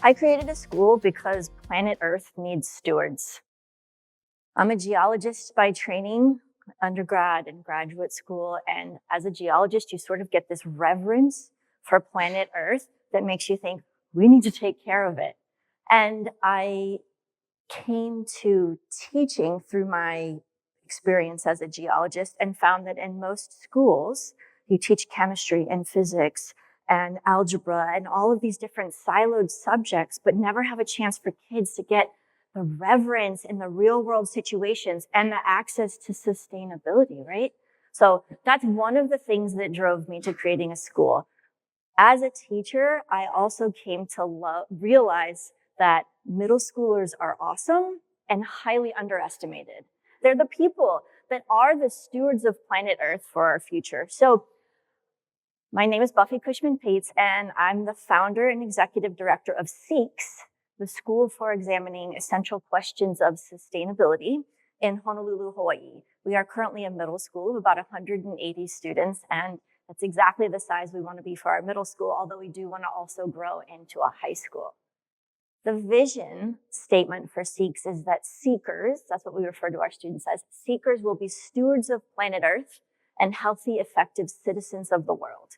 I created a school because planet Earth needs stewards. I'm a geologist by training, undergrad and graduate school. And as a geologist, you sort of get this reverence for planet Earth that makes you think, we need to take care of it. And I came to teaching through my experience as a geologist and found that in most schools, you teach chemistry and physics and algebra and all of these different siloed subjects, but never have a chance for kids to get the reverence in the real world situations and the access to sustainability, right? So that's one of the things that drove me to creating a school. As a teacher, I also came to realize that middle schoolers are awesome and highly underestimated. They're the people that are the stewards of planet Earth for our future. So my name is Buffy Cushman-Patz, and I'm the founder and executive director of SEEQS, the School for Examining Essential Questions of Sustainability in Honolulu, Hawaii. We are currently a middle school of about 180 students, and that's exactly the size we want to be for our middle school, although we do want to also grow into a high school. The vision statement for SEEQS is that seekers, that's what we refer to our students as, seekers will be stewards of planet Earth and healthy, effective citizens of the world.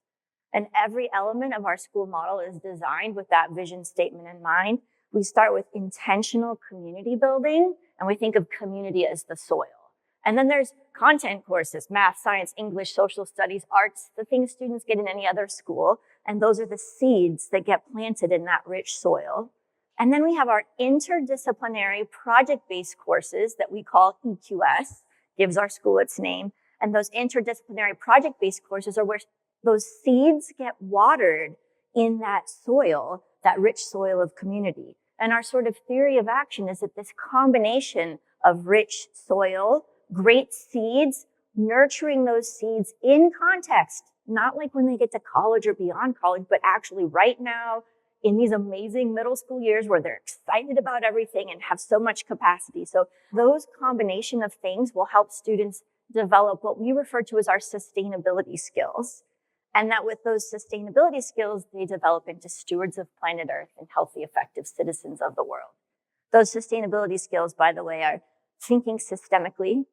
And every element of our school model is designed with that vision statement in mind. We start with intentional community building, and we think of community as the soil. And then there's content courses, math, science, English, social studies, arts, the things students get in any other school. And those are the seeds that get planted in that rich soil. And then we have our interdisciplinary project-based courses that we call EQS, gives our school its name. And those interdisciplinary project-based courses are where those seeds get watered in that soil, that rich soil of community. And our sort of theory of action is that this combination of rich soil, great seeds, nurturing those seeds in context, not like when they get to college or beyond college, but actually right now in these amazing middle school years where they're excited about everything and have so much capacity. So those combination of things will help students develop what we refer to as our sustainability skills. And that with those sustainability skills, they develop into stewards of planet Earth and healthy, effective citizens of the world. Those sustainability skills, by the way, are thinking systemically,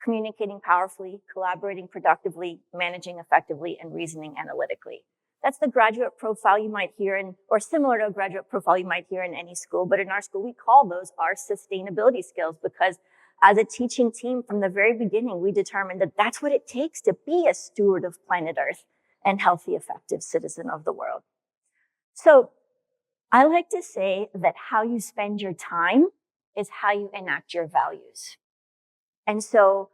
communicating powerfully, collaborating productively, managing effectively, and reasoning analytically. That's the graduate profile you might hear in, or similar to a graduate profile you might hear in any school, but in our school, we call those our sustainability skills because as a teaching team from the very beginning, we determined that that's what it takes to be a steward of planet Earth and healthy, effective citizen of the world. So I like to say that how you spend your time is how you enact your values. And so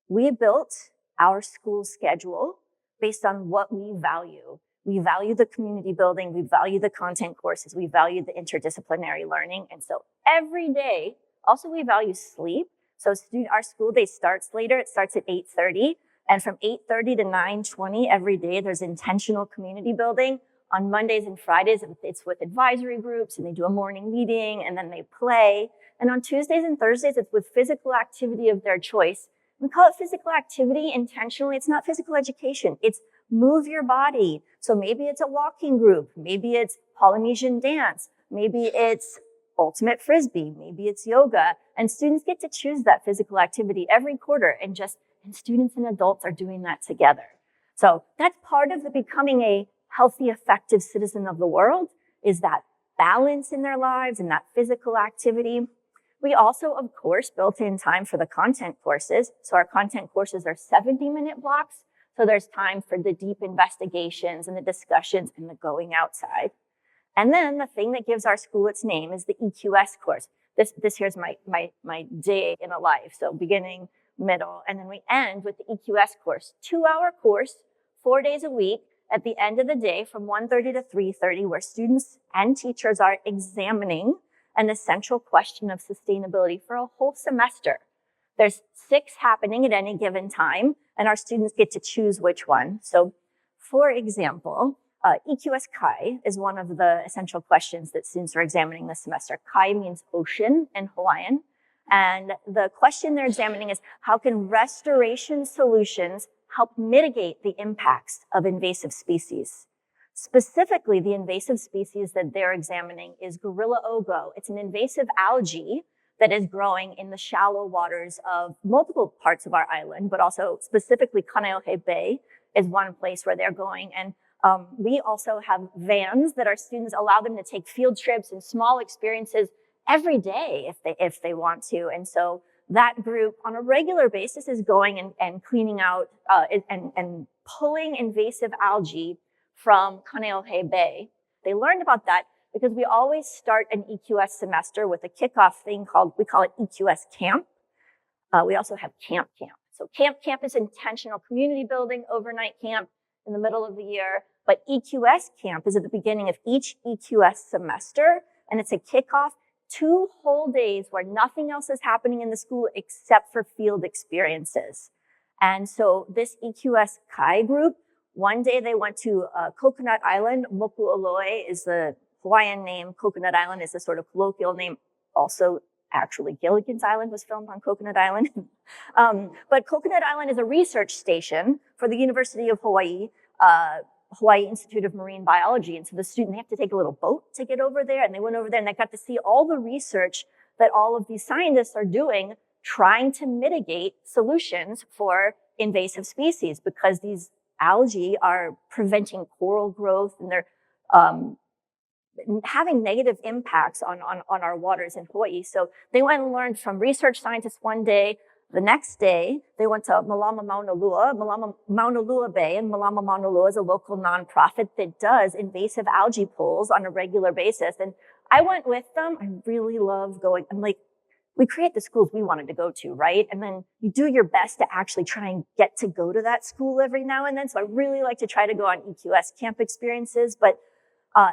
we built our school schedule based on what we value. We value the community building, we value the content courses, we value the interdisciplinary learning. And so every day, also we value sleep. So our school day starts later, it starts at 8:30. And from 8:30 to 9:20 every day, there's intentional community building. On Mondays and Fridays, it's with advisory groups, and they do a morning meeting, and then they play. And on Tuesdays and Thursdays, it's with physical activity of their choice. We call it physical activity intentionally. It's not physical education. It's move your body. So maybe it's a walking group. Maybe it's Polynesian dance. Maybe it's ultimate frisbee. Maybe it's yoga. And students get to choose that physical activity every quarter, and students and adults are doing that together. So that's part of the becoming a healthy, effective citizen of the world, is that balance in their lives and that physical activity. We also, of course, built in time for the content courses. So our content courses are 70-minute blocks. So there's time for the deep investigations and the discussions and the going outside. And then the thing that gives our school its name is the EQS course. This here's my day in a life. So beginning, middle, and then we end with the EQS course, 2-hour course, 4 days a week at the end of the day from 1:30 to 3:30, where students and teachers are examining an essential question of sustainability for a whole semester. There's 6 happening at any given time, and our students get to choose which one. So for example, EQS Kai is one of the essential questions that students are examining this semester. Kai means ocean in Hawaiian. And the question they're examining is, how can restoration solutions help mitigate the impacts of invasive species? Specifically, the invasive species that they're examining is Gorilla ogo. It's an invasive algae that is growing in the shallow waters of multiple parts of our island, but also specifically Kaneohe Bay is one place where they're going. And we also have vans that our students allow them to take field trips and small experiences every day if they want to. And so that group on a regular basis is going and cleaning out and pulling invasive algae from Kaneohe Bay. They learned about that because we always start an EQS semester with a kickoff thing we call it EQS Camp. We also have Camp. So Camp is intentional community building, overnight camp in the middle of the year. But EQS Camp is at the beginning of each EQS semester, and it's a kickoff, 2 whole days where nothing else is happening in the school except for field experiences. And so this EQS Kai group, one day they went to Coconut Island. Moku'oloi is the Hawaiian name. Coconut Island is the sort of colloquial name. Also, actually, Gilligan's Island was filmed on Coconut Island. But Coconut Island is a research station for the University of Hawaii, Hawaii Institute of Marine Biology. And so they have to take a little boat to get over there. And they went over there and they got to see all the research that all of these scientists are doing, trying to mitigate solutions for invasive species, because these algae are preventing coral growth and they're having negative impacts on our waters in Hawaii. So they went and learned from research scientists one day. The next day, they went to Malama Mauna Lua Bay, and Malama Mauna Lua is a local nonprofit that does invasive algae pulls on a regular basis. And I went with them. I really love going. I'm like, we create the schools we wanted to go to, right? And then you do your best to actually try and get to go to that school every now and then. So I really like to try to go on EQS camp experiences. But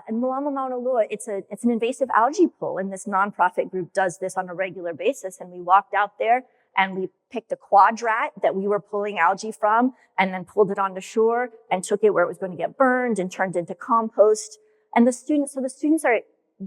in Malama Mauna Lua, it's an invasive algae pull, and this nonprofit group does this on a regular basis. And we walked out there and we picked a quadrat that we were pulling algae from and then pulled it onto shore and took it where it was going to get burned and turned into compost. And the students are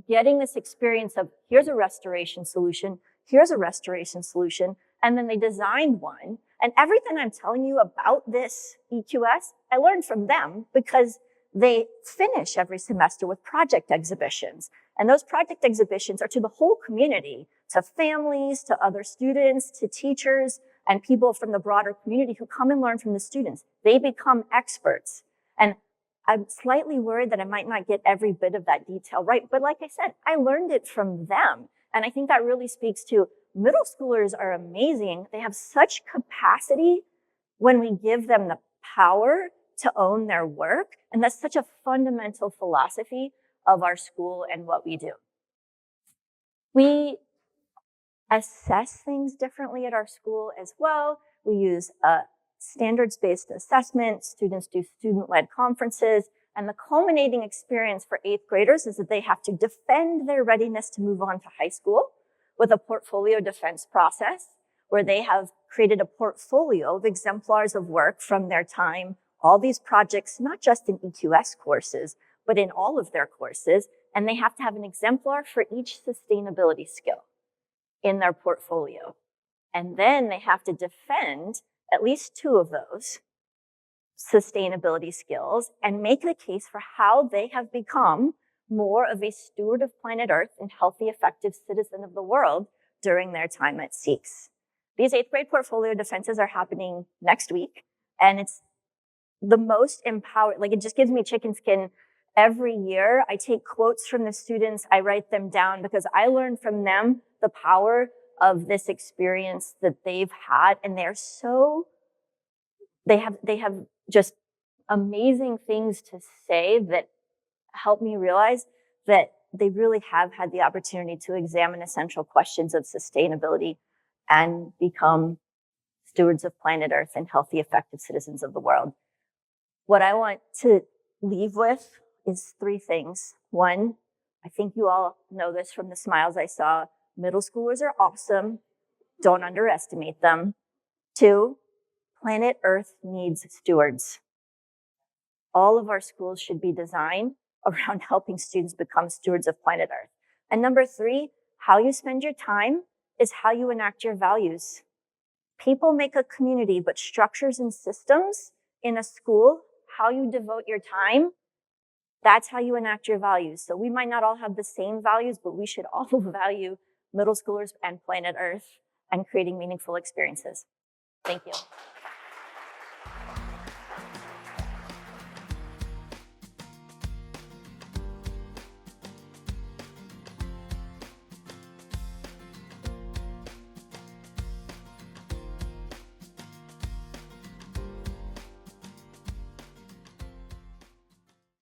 getting this experience of, here's a restoration solution, here's a restoration solution, and then they designed one. And everything I'm telling you about this EQS, I learned from them, because they finish every semester with project exhibitions. And those project exhibitions are to the whole community, to families, to other students, to teachers, and people from the broader community who come and learn from the students. They become experts. And I'm slightly worried that I might not get every bit of that detail right. But like I said, I learned it from them. And I think that really speaks to middle schoolers are amazing. They have such capacity when we give them the power to own their work. And that's such a fundamental philosophy of our school and what we do. We assess things differently at our school as well. We use a standards-based assessment. Students do student-led conferences. And the culminating experience for 8th graders is that they have to defend their readiness to move on to high school with a portfolio defense process, where they have created a portfolio of exemplars of work from their time, all these projects, not just in EQS courses, but in all of their courses. And they have to have an exemplar for each sustainability skill in their portfolio. And then they have to defend at least 2 of those sustainability skills and make the case for how they have become more of a steward of planet Earth and healthy, effective citizen of the world during their time at SEEQS. These 8th grade portfolio defenses are happening next week, and it's the most empowered, like, it just gives me chicken skin every year. I take quotes from the students, I write them down, because I learned from them the power of this experience that they've had, and they have just amazing things to say that help me realize that they really have had the opportunity to examine essential questions of sustainability and become stewards of planet Earth and healthy, effective citizens of the world. What I want to leave with is 3 things. 1, I think you all know this from the smiles I saw. Middle schoolers are awesome. Don't underestimate them. 2, planet Earth needs stewards. All of our schools should be designed around helping students become stewards of planet Earth. And number 3, how you spend your time is how you enact your values. People make a community, but structures and systems in a school, how you devote your time, That's how you enact your values. So we might not all have the same values, but we should all value middle schoolers and planet Earth and creating meaningful experiences. Thank you.